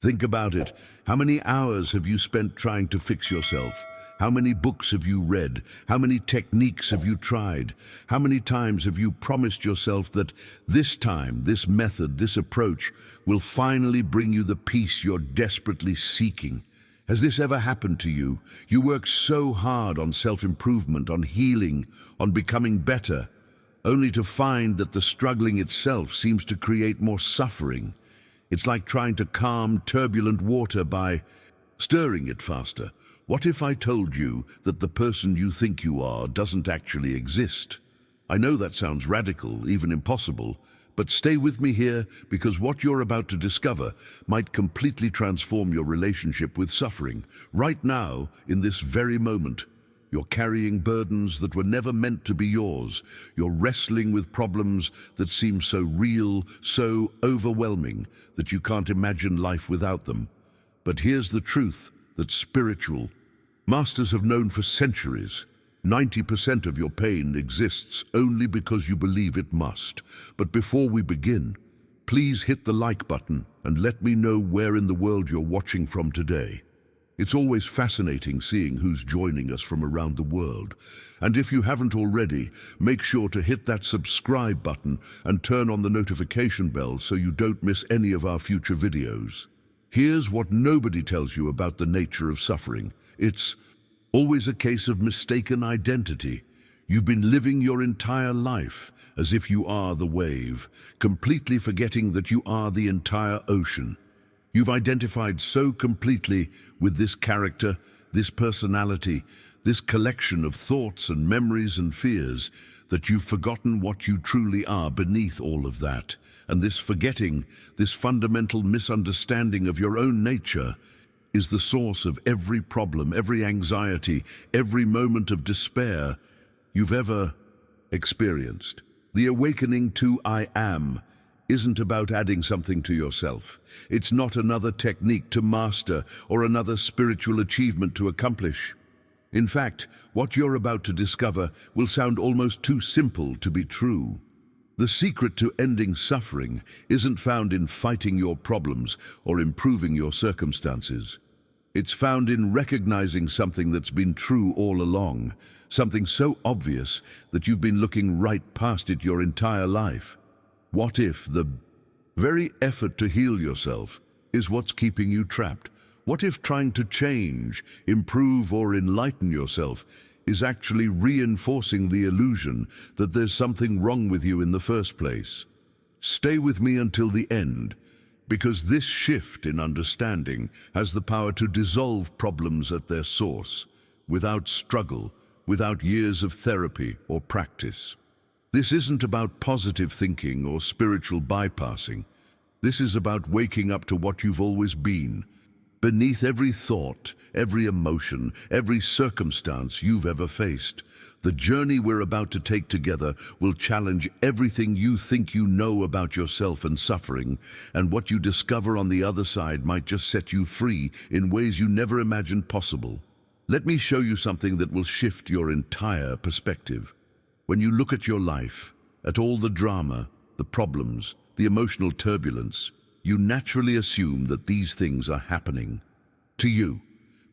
Think about it. How many hours have you spent trying to fix yourself? How many books have you read? How many techniques have you tried? How many times have you promised yourself that this time, this method, this approach will finally bring you the peace you're desperately seeking? Has this ever happened to you? You work so hard on self-improvement, on healing, on becoming better, only to find that the struggling itself seems to create more suffering. It's like trying to calm turbulent water by stirring it faster. What if I told you that the person you think you are doesn't actually exist? I know that sounds radical, even impossible, but stay with me here because what you're about to discover might completely transform your relationship with suffering. Right now, in this very moment, you're carrying burdens that were never meant to be yours. You're wrestling with problems that seem so real, so overwhelming, that you can't imagine life without them. But here's the truth that's spiritual. Masters have known for centuries. 90% of your pain exists only because you believe it must. But before we begin, please hit the like button and let me know where in the world you're watching from today. It's always fascinating seeing who's joining us from around the world. And if you haven't already, make sure to hit that subscribe button and turn on the notification bell so you don't miss any of our future videos. Here's what nobody tells you about the nature of suffering. It's always a case of mistaken identity. You've been living your entire life as if you are the wave, completely forgetting that you are the entire ocean. You've identified so completely with this character, this personality, this collection of thoughts and memories and fears that you've forgotten what you truly are beneath all of that. And this forgetting, this fundamental misunderstanding of your own nature, is the source of every problem, every anxiety, every moment of despair you've ever experienced. The awakening to I am isn't about adding something to yourself. It's not another technique to master or another spiritual achievement to accomplish. In fact, what you're about to discover will sound almost too simple to be true. The secret to ending suffering isn't found in fighting your problems or improving your circumstances. It's found in recognizing something that's been true all along, something so obvious that you've been looking right past it your entire life. What if the very effort to heal yourself is what's keeping you trapped? What if trying to change, improve, or enlighten yourself is actually reinforcing the illusion that there's something wrong with you in the first place? Stay with me until the end, because this shift in understanding has the power to dissolve problems at their source, without struggle, without years of therapy or practice. This isn't about positive thinking or spiritual bypassing. This is about waking up to what you've always been. Beneath every thought, every emotion, every circumstance you've ever faced, the journey we're about to take together will challenge everything you think you know about yourself and suffering, and what you discover on the other side might just set you free in ways you never imagined possible. Let me show you something that will shift your entire perspective. When you look at your life, at all the drama, the problems, the emotional turbulence, you naturally assume that these things are happening to you.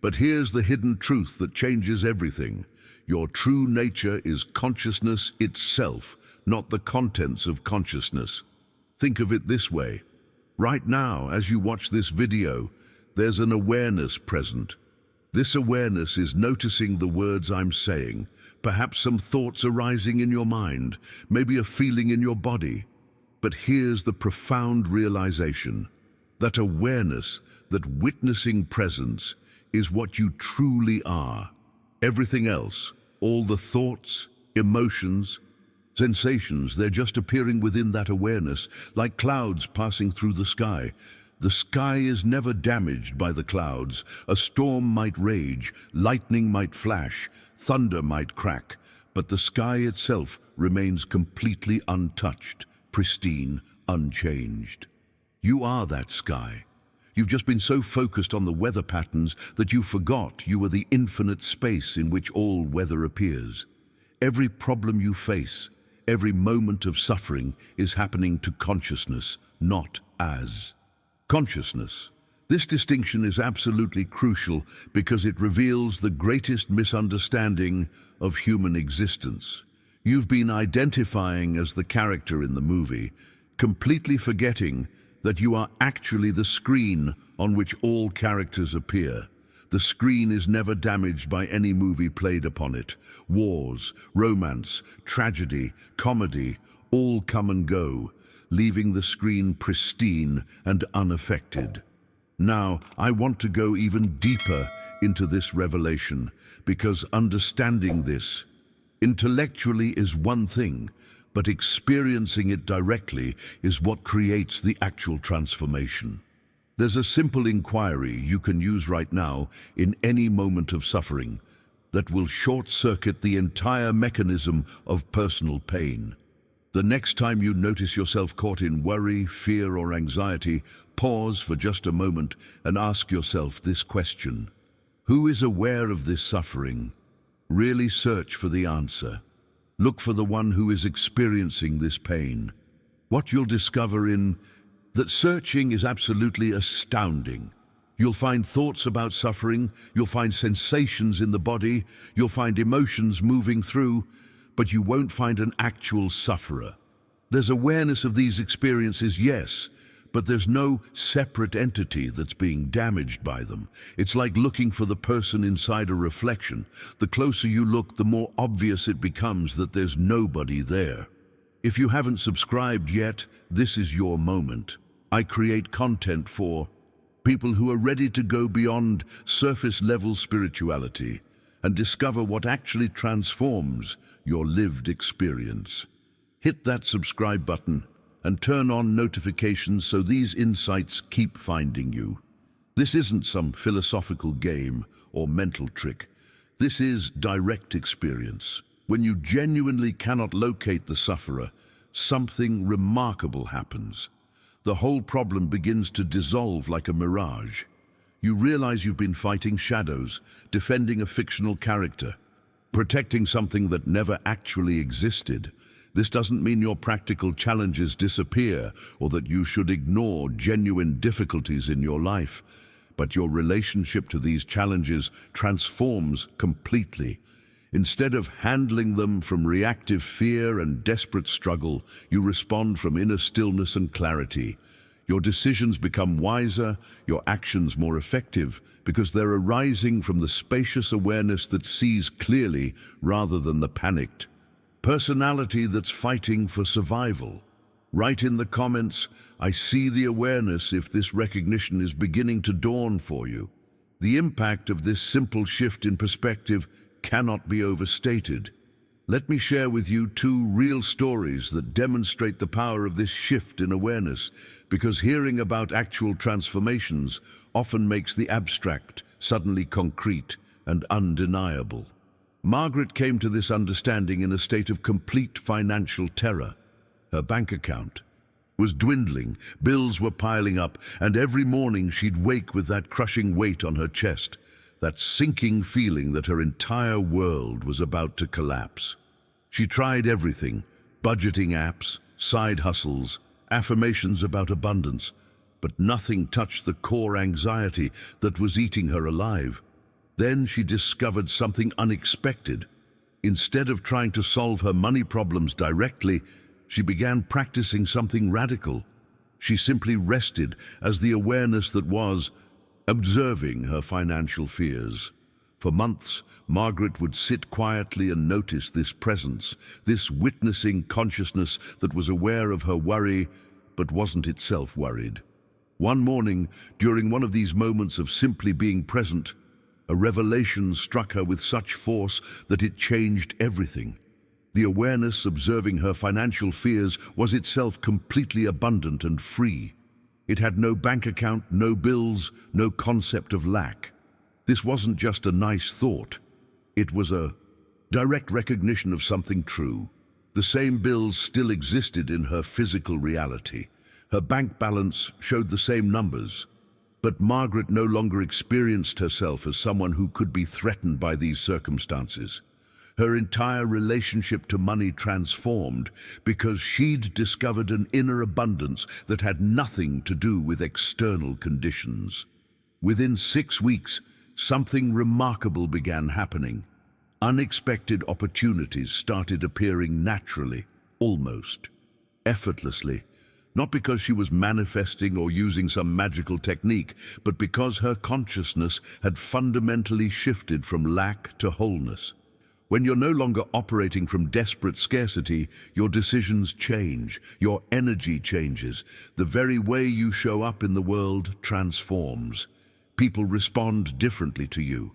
But here's the hidden truth that changes everything. Your true nature is consciousness itself, not the contents of consciousness. Think of it this way. Right now, as you watch this video, there's an awareness present. This awareness is noticing the words I'm saying, perhaps some thoughts arising in your mind, maybe a feeling in your body. But here's the profound realization. That awareness, that witnessing presence, is what you truly are. Everything else, all the thoughts, emotions, sensations, they're just appearing within that awareness, like clouds passing through the sky. The sky is never damaged by the clouds. A storm might rage, lightning might flash, thunder might crack, but the sky itself remains completely untouched, pristine, unchanged. You are that sky. You've just been so focused on the weather patterns that you forgot you are the infinite space in which all weather appears. Every problem you face, every moment of suffering is happening to consciousness, not as. Consciousness, This distinction is absolutely crucial because it reveals the greatest misunderstanding of human existence. You've been identifying as the character in the movie, completely forgetting that you are actually the screen on which all characters appear. The screen is never damaged by any movie played upon it. Wars, romance, tragedy, comedy, all come and go, leaving the screen pristine and unaffected. Now, I want to go even deeper into this revelation, because understanding this intellectually is one thing, but experiencing it directly is what creates the actual transformation. There's a simple inquiry you can use right now in any moment of suffering that will short-circuit the entire mechanism of personal pain. The next time you notice yourself caught in worry, fear, or anxiety, pause for just a moment and ask yourself this question: who is aware of this suffering? Really search for the answer. Look for the one who is experiencing this pain. What you'll discover in that searching is absolutely astounding. You'll find thoughts about suffering, you'll find sensations in the body, you'll find emotions moving through, but you won't find an actual sufferer. There's awareness of these experiences, yes, but there's no separate entity that's being damaged by them. It's like looking for the person inside a reflection. The closer you look, the more obvious it becomes that there's nobody there. If you haven't subscribed yet, this is your moment. I create content for people who are ready to go beyond surface-level spirituality and discover what actually transforms your lived experience. Hit that subscribe button and turn on notifications so these insights keep finding you. This isn't some philosophical game or mental trick. This is direct experience. When you genuinely cannot locate the sufferer, something remarkable happens. The whole problem begins to dissolve like a mirage. You realize you've been fighting shadows, defending a fictional character, protecting something that never actually existed. This doesn't mean your practical challenges disappear or that you should ignore genuine difficulties in your life, but your relationship to these challenges transforms completely. Instead of handling them from reactive fear and desperate struggle, you respond from inner stillness and clarity. Your decisions become wiser, your actions more effective, because they're arising from the spacious awareness that sees clearly rather than the panicked personality that's fighting for survival. Write in the comments, I see the awareness, if this recognition is beginning to dawn for you. The impact of this simple shift in perspective cannot be overstated. Let me share with you two real stories that demonstrate the power of this shift in awareness, because hearing about actual transformations often makes the abstract suddenly concrete and undeniable. Margaret came to this understanding in a state of complete financial terror. Her bank account was dwindling, bills were piling up, and every morning she'd wake with that crushing weight on her chest, that sinking feeling that her entire world was about to collapse. She tried everything: budgeting apps, side hustles, affirmations about abundance, but nothing touched the core anxiety that was eating her alive. Then she discovered something unexpected. Instead of trying to solve her money problems directly, she began practicing something radical. She simply rested as the awareness that was observing her financial fears. For months, Margaret would sit quietly and notice this presence, this witnessing consciousness that was aware of her worry, but wasn't itself worried. One morning, during one of these moments of simply being present, a revelation struck her with such force that it changed everything. The awareness observing her financial fears was itself completely abundant and free. It had no bank account, no bills, no concept of lack. This wasn't just a nice thought. It was a direct recognition of something true. The same bills still existed in her physical reality. Her bank balance showed the same numbers. But Margaret no longer experienced herself as someone who could be threatened by these circumstances. Her entire relationship to money transformed because she'd discovered an inner abundance that had nothing to do with external conditions. Within 6 weeks, something remarkable began happening. Unexpected opportunities started appearing naturally, almost effortlessly, not because she was manifesting or using some magical technique, but because her consciousness had fundamentally shifted from lack to wholeness. When you're no longer operating from desperate scarcity, your decisions change, your energy changes. The very way you show up in the world transforms. People respond differently to you.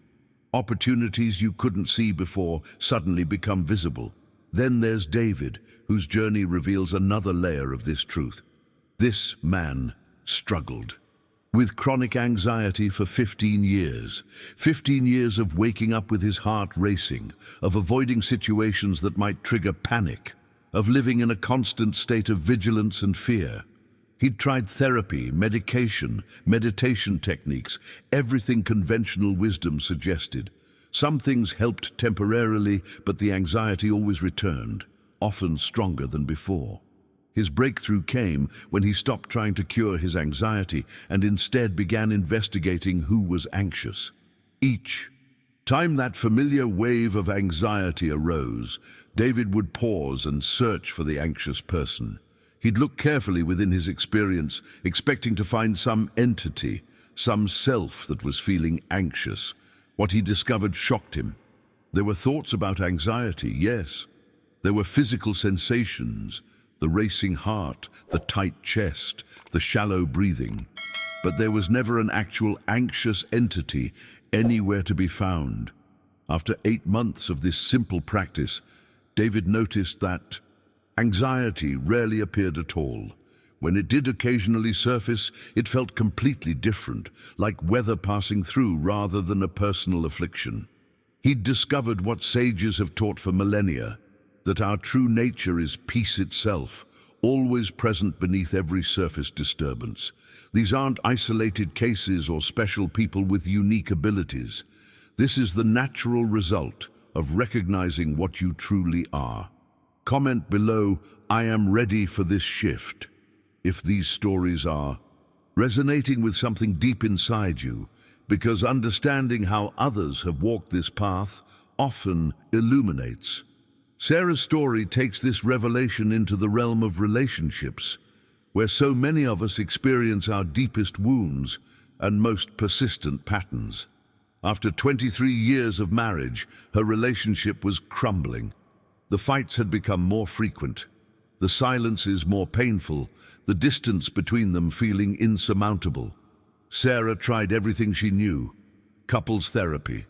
Opportunities you couldn't see before suddenly become visible. Then there's David, whose journey reveals another layer of this truth. This man struggled with chronic anxiety for 15 years. 15 years of waking up with his heart racing, of avoiding situations that might trigger panic, of living in a constant state of vigilance and fear. He'd tried therapy, medication, meditation techniques, everything conventional wisdom suggested. Some things helped temporarily, but the anxiety always returned, often stronger than before. His breakthrough came when he stopped trying to cure his anxiety and instead began investigating who was anxious. Each time that familiar wave of anxiety arose, David would pause and search for the anxious person. He'd look carefully within his experience, expecting to find some entity, some self that was feeling anxious. What he discovered shocked him. There were thoughts about anxiety, yes. There were physical sensations, the racing heart, the tight chest, the shallow breathing. But there was never an actual anxious entity anywhere to be found. After 8 months of this simple practice, David noticed that anxiety rarely appeared at all. When it did occasionally surface, it felt completely different, like weather passing through rather than a personal affliction. He'd discovered what sages have taught for millennia, that our true nature is peace itself, always present beneath every surface disturbance. These aren't isolated cases or special people with unique abilities. This is the natural result of recognizing what you truly are. Comment below, I am ready for this shift, if these stories are resonating with something deep inside you, because understanding how others have walked this path often illuminates. Sarah's story takes this revelation into the realm of relationships, where so many of us experience our deepest wounds and most persistent patterns. After 23 years of marriage, her relationship was crumbling. The fights had become more frequent, the silences more painful, the distance between them feeling insurmountable. Sarah tried everything she knew: couples therapy,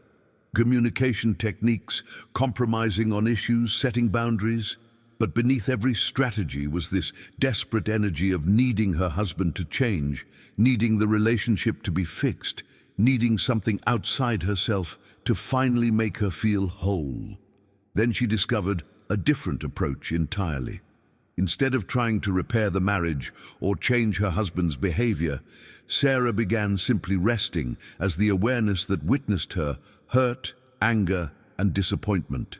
communication techniques, compromising on issues, setting boundaries. But beneath every strategy was this desperate energy of needing her husband to change, needing the relationship to be fixed, needing something outside herself to finally make her feel whole. Then she discovered a different approach entirely. Instead of trying to repair the marriage or change her husband's behavior, Sarah began simply resting as the awareness that witnessed her hurt, anger, and disappointment.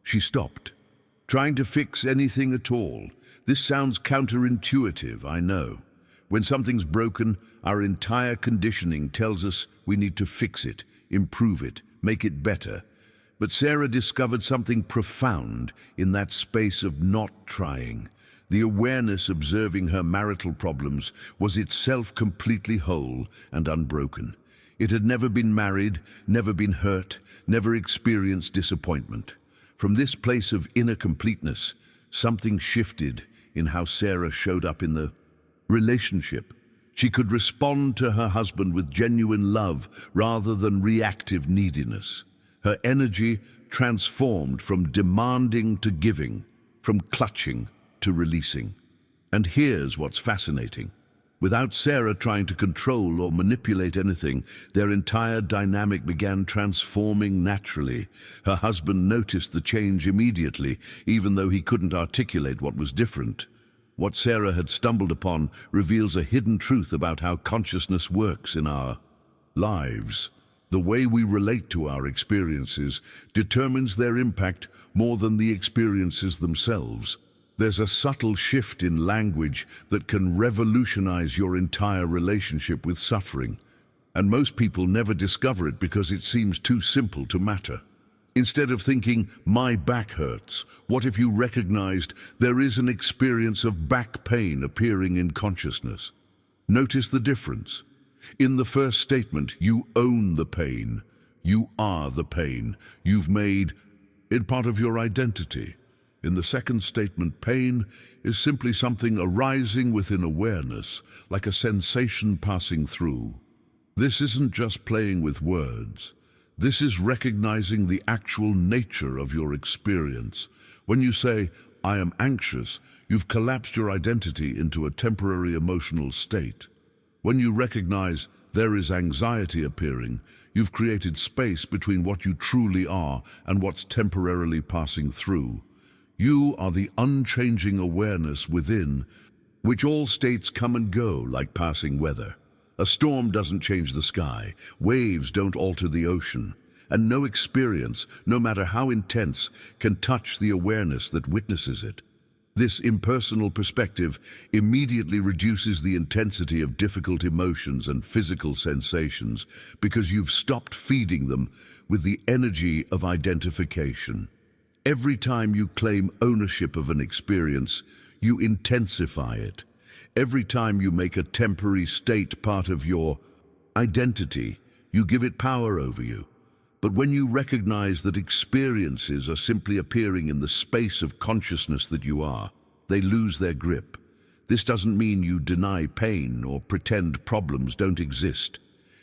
She stopped, trying to fix anything at all. This sounds counterintuitive, I know. When something's broken, our entire conditioning tells us we need to fix it, improve it, make it better. But Sarah discovered something profound in that space of not trying. The awareness observing her marital problems was itself completely whole and unbroken. It had never been married, never been hurt, never experienced disappointment. From this place of inner completeness, something shifted in how Sarah showed up in the relationship. She could respond to her husband with genuine love rather than reactive neediness. Her energy transformed from demanding to giving, from clutching to releasing. And here's what's fascinating. Without Sarah trying to control or manipulate anything, their entire dynamic began transforming naturally. Her husband noticed the change immediately, even though he couldn't articulate what was different. What Sarah had stumbled upon reveals a hidden truth about how consciousness works in our lives. The way we relate to our experiences determines their impact more than the experiences themselves. There's a subtle shift in language that can revolutionize your entire relationship with suffering. And most people never discover it because it seems too simple to matter. Instead of thinking, my back hurts, what if you recognized there is an experience of back pain appearing in consciousness? Notice the difference. In the first statement, you own the pain. You are the pain. You've made it part of your identity. In the second statement, pain is simply something arising within awareness, like a sensation passing through. This isn't just playing with words. This is recognizing the actual nature of your experience. When you say, I am anxious, you've collapsed your identity into a temporary emotional state. When you recognize there is anxiety appearing, you've created space between what you truly are and what's temporarily passing through. You are the unchanging awareness within, which all states come and go like passing weather. A storm doesn't change the sky, waves don't alter the ocean, and no experience, no matter how intense, can touch the awareness that witnesses it. This impersonal perspective immediately reduces the intensity of difficult emotions and physical sensations because you've stopped feeding them with the energy of identification. Every time you claim ownership of an experience, you intensify it. Every time you make a temporary state part of your identity, you give it power over you. But when you recognize that experiences are simply appearing in the space of consciousness that you are, they lose their grip. This doesn't mean you deny pain or pretend problems don't exist.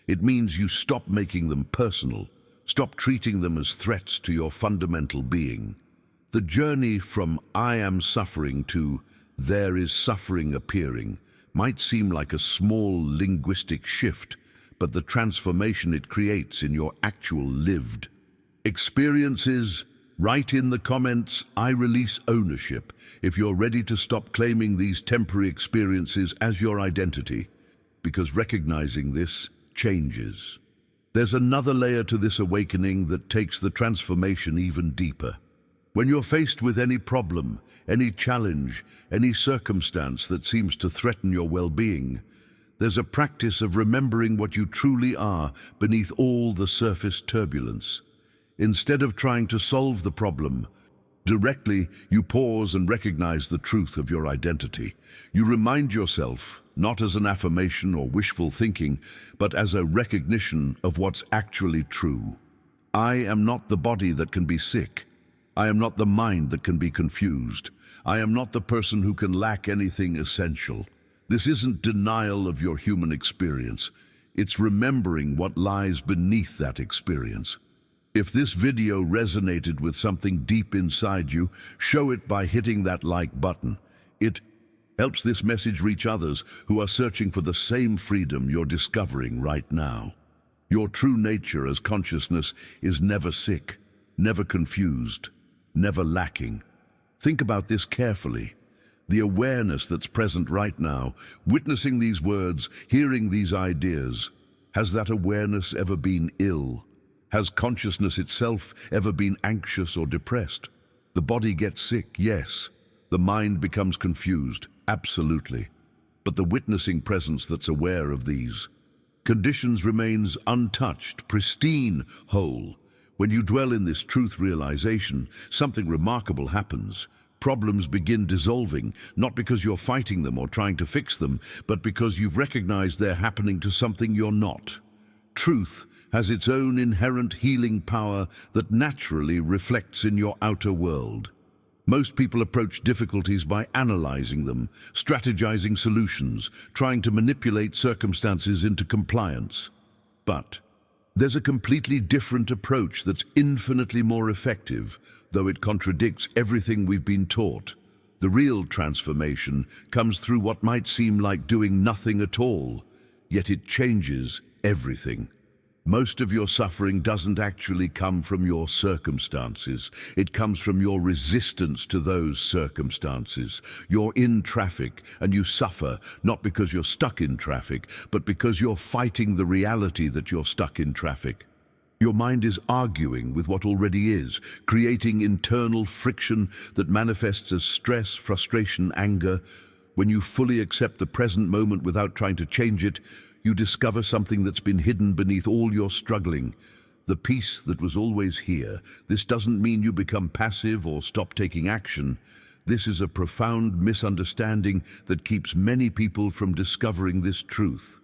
It means you stop making them personal, stop treating them as threats to your fundamental being. The journey from I am suffering to there is suffering appearing might seem like a small linguistic shift, but the transformation it creates in your actual lived experiences. Write in the comments, I release ownership, if you're ready to stop claiming these temporary experiences as your identity, because recognizing this changes. There's another layer to this awakening that takes the transformation even deeper. When you're faced with any problem, any challenge, any circumstance that seems to threaten your well-being, there's a practice of remembering what you truly are beneath all the surface turbulence. Instead of trying to solve the problem directly, you pause and recognize the truth of your identity. You remind yourself, not as an affirmation or wishful thinking, but as a recognition of what's actually true. I am not the body that can be sick. I am not the mind that can be confused. I am not the person who can lack anything essential. This isn't denial of your human experience. It's remembering what lies beneath that experience. If this video resonated with something deep inside you, show it by hitting that like button. It helps this message reach others who are searching for the same freedom you're discovering right now. Your true nature as consciousness is never sick, never confused, never lacking. Think about this carefully. The awareness that's present right now, witnessing these words, hearing these ideas, has that awareness ever been ill? Has consciousness itself ever been anxious or depressed? The body gets sick, yes. The mind becomes confused, absolutely. But the witnessing presence that's aware of these conditions remains untouched, pristine, whole. When you dwell in this truth realization, something remarkable happens. Problems begin dissolving, not because you're fighting them or trying to fix them, but because you've recognized they're happening to something you're not. Truth has its own inherent healing power that naturally reflects in your outer world. Most people approach difficulties by analyzing them, strategizing solutions, trying to manipulate circumstances into compliance. But there's a completely different approach that's infinitely more effective, though it contradicts everything we've been taught. The real transformation comes through what might seem like doing nothing at all, yet it changes everything. Most of your suffering doesn't actually come from your circumstances. It comes from your resistance to those circumstances. You're in traffic and you suffer, not because you're stuck in traffic, but because you're fighting the reality that you're stuck in traffic. Your mind is arguing with what already is, creating internal friction that manifests as stress, frustration, anger. When you fully accept the present moment without trying to change it, you discover something that's been hidden beneath all your struggling. The peace that was always here. This doesn't mean you become passive or stop taking action. This is a profound misunderstanding that keeps many people from discovering this truth.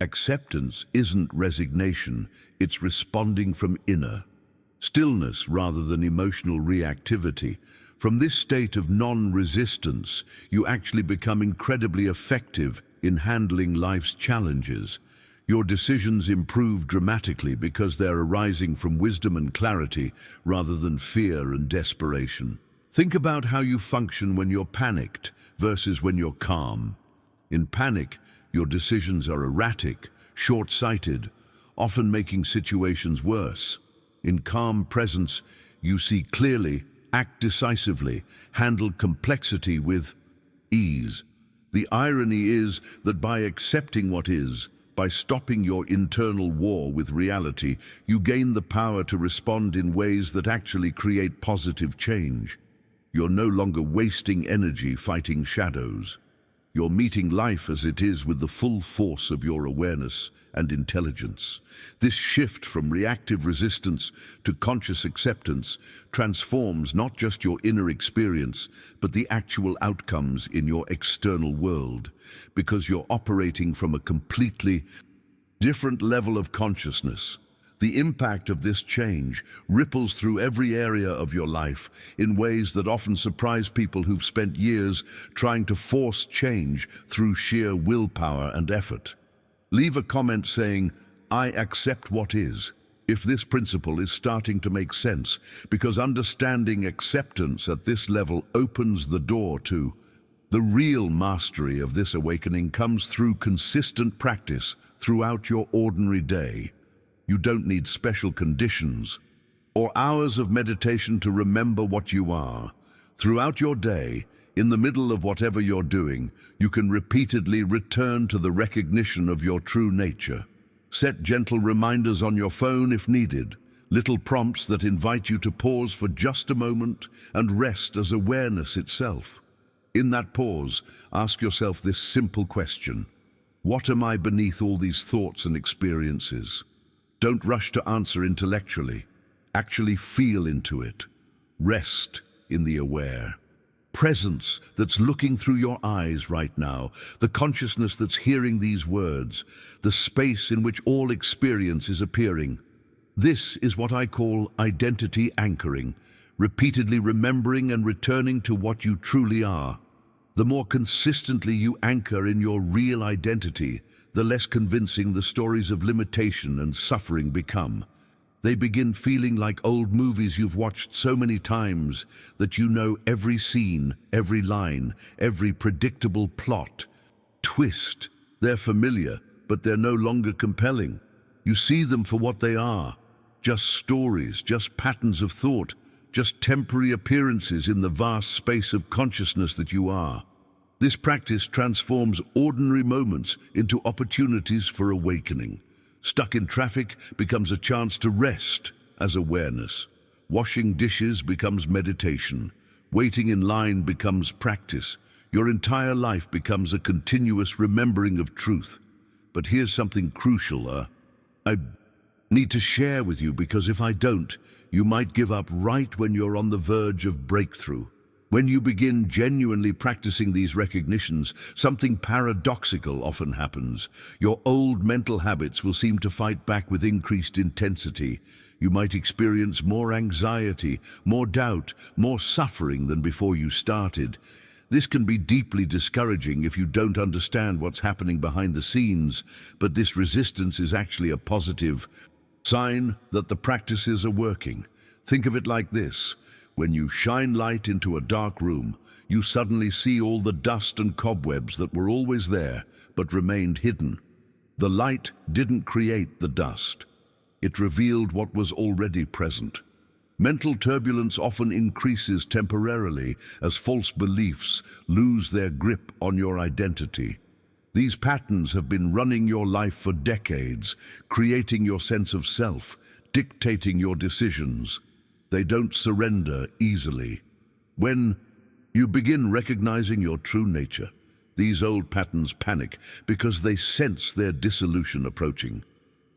Acceptance isn't resignation, it's responding from inner stillness rather than emotional reactivity. From this state of non-resistance, you actually become incredibly effective in handling life's challenges. Your decisions improve dramatically because they're arising from wisdom and clarity rather than fear and desperation. Think about how you function when you're panicked versus when you're calm. In panic, your decisions are erratic, short-sighted, often making situations worse. In calm presence, you see clearly, act decisively, handle complexity with ease. The irony is that by accepting what is, by stopping your internal war with reality, you gain the power to respond in ways that actually create positive change. You're no longer wasting energy fighting shadows. You're meeting life as it is with the full force of your awareness and intelligence. This shift from reactive resistance to conscious acceptance transforms not just your inner experience, but the actual outcomes in your external world, because you're operating from a completely different level of consciousness. The impact of this change ripples through every area of your life in ways that often surprise people who've spent years trying to force change through sheer willpower and effort. Leave a comment saying, "I accept what is," if this principle is starting to make sense, because understanding acceptance at this level opens the door to the real mastery of this awakening comes through consistent practice throughout your ordinary day. You don't need special conditions or hours of meditation to remember what you are. Throughout your day, in the middle of whatever you're doing, you can repeatedly return to the recognition of your true nature. Set gentle reminders on your phone if needed, little prompts that invite you to pause for just a moment and rest as awareness itself. In that pause, ask yourself this simple question: what am I beneath all these thoughts and experiences? Don't rush to answer intellectually. Actually feel into it. Rest in the aware presence that's looking through your eyes right now, the consciousness that's hearing these words, the space in which all experience is appearing. This is what I call identity anchoring, repeatedly remembering and returning to what you truly are. The more consistently you anchor in your real identity, the less convincing the stories of limitation and suffering become. They begin feeling like old movies you've watched so many times that you know every scene, every line, every predictable plot, twist. They're familiar, but they're no longer compelling. You see them for what they are, just stories, just patterns of thought, just temporary appearances in the vast space of consciousness that you are. This practice transforms ordinary moments into opportunities for awakening. Stuck in traffic becomes a chance to rest as awareness. Washing dishes becomes meditation. Waiting in line becomes practice. Your entire life becomes a continuous remembering of truth. But here's something crucial, I need to share with you, because if I don't, you might give up right when you're on the verge of breakthrough. When you begin genuinely practicing these recognitions, something paradoxical often happens. Your old mental habits will seem to fight back with increased intensity. You might experience more anxiety, more doubt, more suffering than before you started. This can be deeply discouraging if you don't understand what's happening behind the scenes, but this resistance is actually a positive sign that the practices are working. Think of it like this. When you shine light into a dark room, you suddenly see all the dust and cobwebs that were always there, but remained hidden. The light didn't create the dust. It revealed what was already present. Mental turbulence often increases temporarily as false beliefs lose their grip on your identity. These patterns have been running your life for decades, creating your sense of self, dictating your decisions. They don't surrender easily. When you begin recognizing your true nature, These old patterns panic because they sense their dissolution approaching.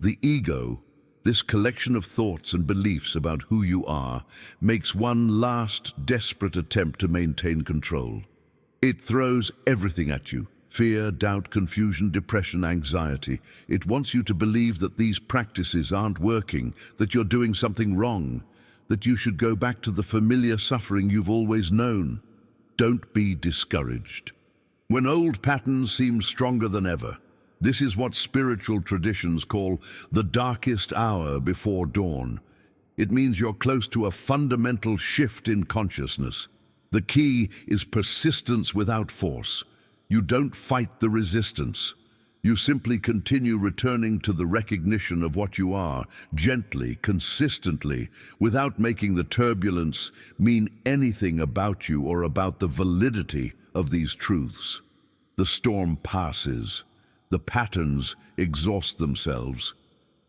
The ego, this collection of thoughts and beliefs about who you are, makes one last desperate attempt to maintain control. It throws everything at you: fear, doubt, confusion, depression, anxiety. It wants you to believe that these practices aren't working, that you're doing something wrong, that you should go back to the familiar suffering you've always known. Don't be discouraged. When old patterns seem stronger than ever, this is what spiritual traditions call the darkest hour before dawn. It means you're close to a fundamental shift in consciousness. The key is persistence without force. You don't fight the resistance. You simply continue returning to the recognition of what you are, gently, consistently, without making the turbulence mean anything about you or about the validity of these truths. The storm passes, the patterns exhaust themselves,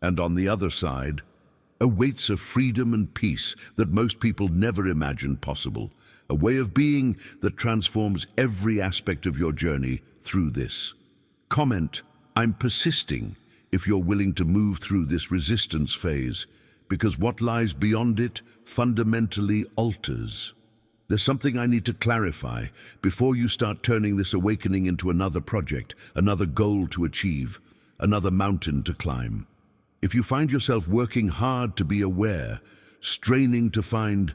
and on the other side awaits a freedom and peace that most people never imagined possible, a way of being that transforms every aspect of your journey through this. Comment, "I'm persisting," if you're willing to move through this resistance phase, because what lies beyond it fundamentally alters. There's something I need to clarify before you start turning this awakening into another project, another goal to achieve, another mountain to climb. If you find yourself working hard to be aware, straining to find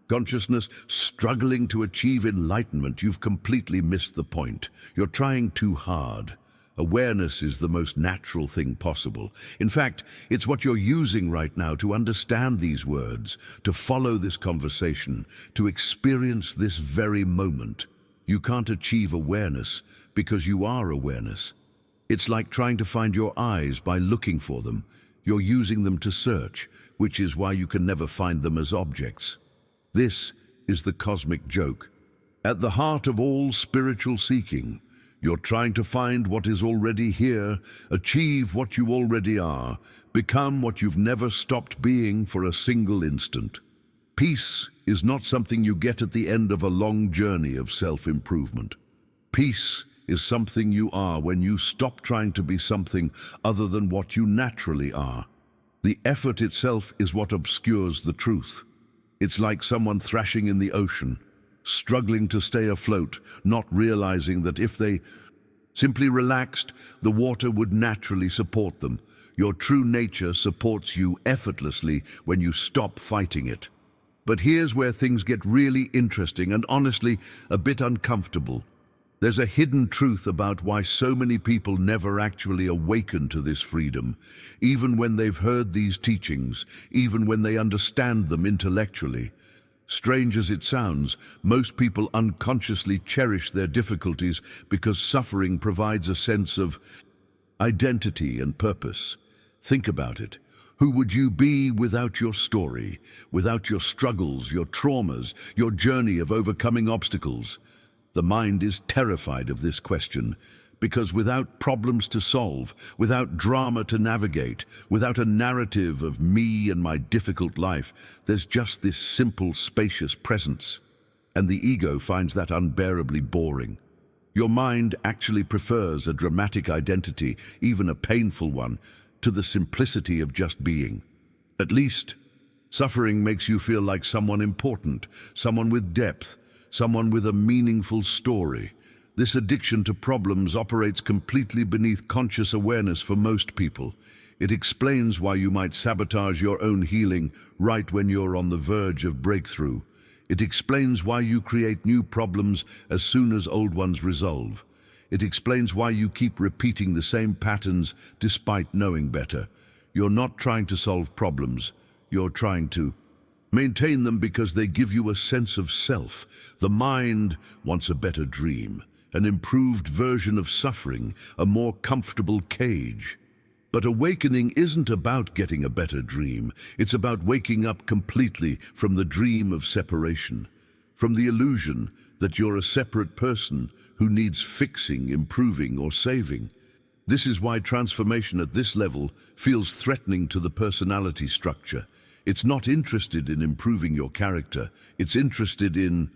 consciousness, struggling to achieve enlightenment, you've completely missed the point. You're trying too hard. Awareness is the most natural thing possible. In fact, it's what you're using right now to understand these words, to follow this conversation, to experience this very moment. You can't achieve awareness because you are awareness. It's like trying to find your eyes by looking for them. You're using them to search, which is why you can never find them as objects. This is the cosmic joke. At the heart of all spiritual seeking, you're trying to find what is already here, achieve what you already are, become what you've never stopped being for a single instant. Peace is not something you get at the end of a long journey of self-improvement. Peace is something you are when you stop trying to be something other than what you naturally are. The effort itself is what obscures the truth. It's like someone thrashing in the ocean, struggling to stay afloat, not realizing that if they simply relaxed, the water would naturally support them. Your true nature supports you effortlessly when you stop fighting it. But here's where things get really interesting and honestly a bit uncomfortable. There's a hidden truth about why so many people never actually awaken to this freedom, even when they've heard these teachings, even when they understand them intellectually. Strange as it sounds, most people unconsciously cherish their difficulties because suffering provides a sense of identity and purpose. Think about it. Who would you be without your story, without your struggles, your traumas, your journey of overcoming obstacles? The mind is terrified of this question, because without problems to solve, without drama to navigate, without a narrative of me and my difficult life, there's just this simple, spacious presence. And the ego finds that unbearably boring. Your mind actually prefers a dramatic identity, even a painful one, to the simplicity of just being. At least, suffering makes you feel like someone important, someone with depth, someone with a meaningful story. This addiction to problems operates completely beneath conscious awareness for most people. It explains why you might sabotage your own healing right when you're on the verge of breakthrough. It explains why you create new problems as soon as old ones resolve. It explains why you keep repeating the same patterns despite knowing better. You're not trying to solve problems. You're trying to maintain them because they give you a sense of self. The mind wants a better dream, an improved version of suffering, a more comfortable cage. But awakening isn't about getting a better dream. It's about waking up completely from the dream of separation, from the illusion that you're a separate person who needs fixing, improving, or saving. This is why transformation at this level feels threatening to the personality structure. It's not interested in improving your character. It's interested in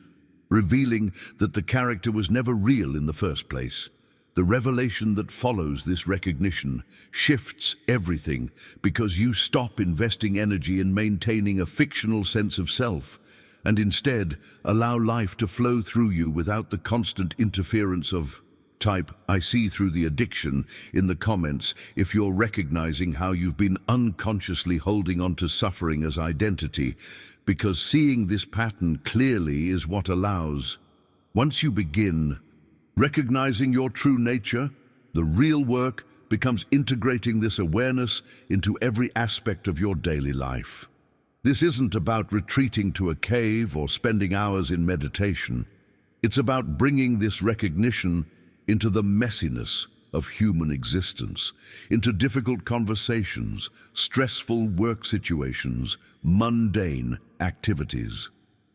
revealing that the character was never real in the first place. The revelation that follows this recognition shifts everything because you stop investing energy in maintaining a fictional sense of self and instead allow life to flow through you without the constant interference of type "I see through the addiction" in the comments if you're recognizing how you've been unconsciously holding on to suffering as identity, because seeing this pattern clearly is what allows. Once you begin recognizing your true nature, the real work becomes integrating this awareness into every aspect of your daily life. This isn't about retreating to a cave or spending hours in meditation. It's about bringing this recognition into the messiness of human existence, into difficult conversations, stressful work situations, mundane activities.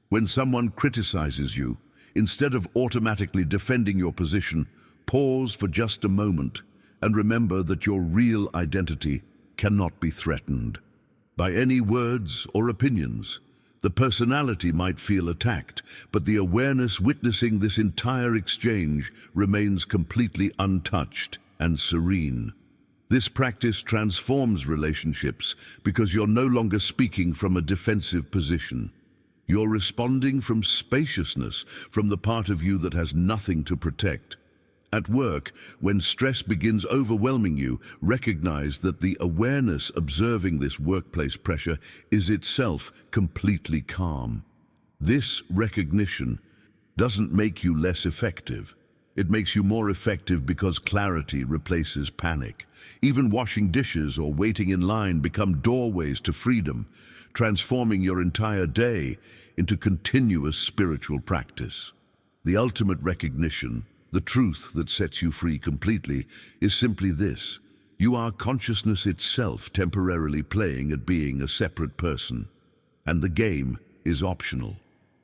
When someone criticizes you, instead of automatically defending your position, pause for just a moment and remember that your real identity cannot be threatened by any words or opinions. The personality might feel attacked, but the awareness witnessing this entire exchange remains completely untouched and serene. This practice transforms relationships because you're no longer speaking from a defensive position. You're responding from spaciousness, from the part of you that has nothing to protect. At work, when stress begins overwhelming you, recognize that the awareness observing this workplace pressure is itself completely calm. This recognition doesn't make you less effective. It makes you more effective because clarity replaces panic. Even washing dishes or waiting in line become doorways to freedom, transforming your entire day into continuous spiritual practice. The ultimate recognition, the truth that sets you free completely, is simply this: you are consciousness itself temporarily playing at being a separate person. And the game is optional.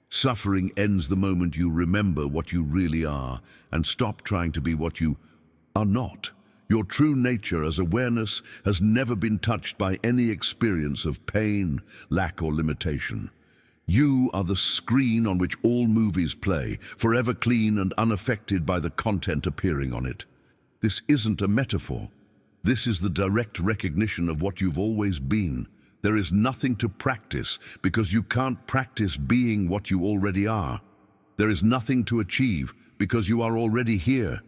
Suffering ends the moment you remember what you really are and stop trying to be what you are not. Your true nature as awareness has never been touched by any experience of pain, lack, or limitation. You are the screen on which all movies play, forever clean and unaffected by the content appearing on it. This isn't a metaphor. This is the direct recognition of what you've always been. There is nothing to practice because you can't practice being what you already are. There is nothing to achieve because you are already here.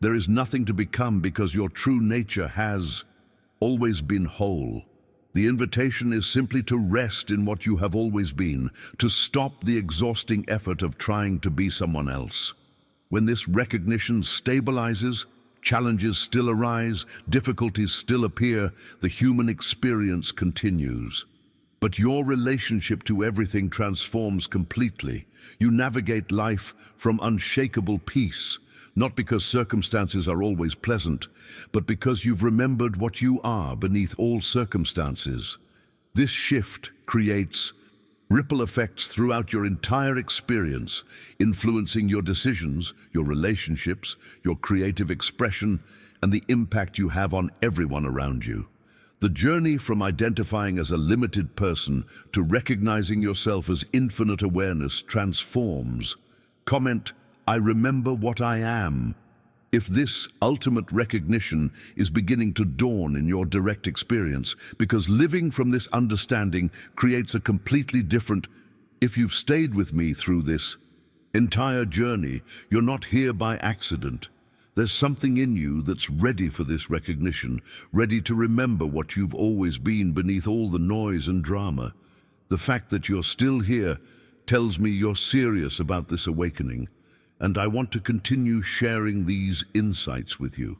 There is nothing to become because your true nature has always been whole. The invitation is simply to rest in what you have always been, to stop the exhausting effort of trying to be someone else. When this recognition stabilizes, challenges still arise, difficulties still appear, the human experience continues. But your relationship to everything transforms completely. You navigate life from unshakable peace, not because circumstances are always pleasant, but because you've remembered what you are beneath all circumstances. This shift creates ripple effects throughout your entire experience, influencing your decisions, your relationships, your creative expression, and the impact you have on everyone around you. The journey from identifying as a limited person to recognizing yourself as infinite awareness transforms. Comment, "I remember what I am." If this ultimate recognition is beginning to dawn in your direct experience, because living from this understanding creates a completely different. If you've stayed with me through this entire journey, you're not here by accident. There's something in you that's ready for this recognition, ready to remember what you've always been beneath all the noise and drama. The fact that you're still here tells me you're serious about this awakening, and I want to continue sharing these insights with you.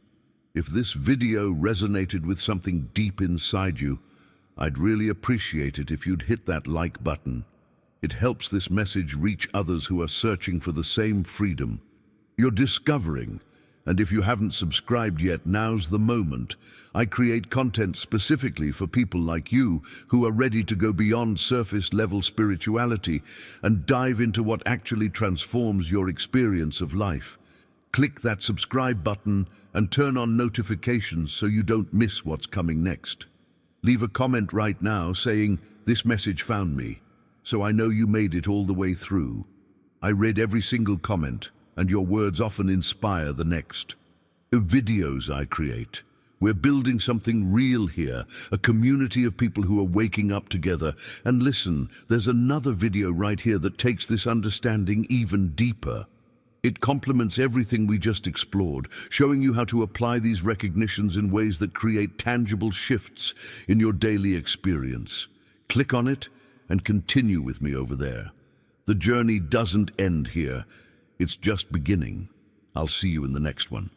If this video resonated with something deep inside you, I'd really appreciate it if you'd hit that like button. It helps this message reach others who are searching for the same freedom you're discovering. And if you haven't subscribed yet, now's the moment. I create content specifically for people like you who are ready to go beyond surface-level spirituality and dive into what actually transforms your experience of life. Click that subscribe button and turn on notifications so you don't miss what's coming next. Leave a comment right now saying, "This message found me," so I know you made it all the way through. I read every single comment, and your words often inspire the next. Videos I create. We're building something real here, a community of people who are waking up together. And listen, there's another video right here that takes this understanding even deeper. It complements everything we just explored, showing you how to apply these recognitions in ways that create tangible shifts in your daily experience. Click on it and continue with me over there. The journey doesn't end here. It's just beginning. I'll see you in the next one.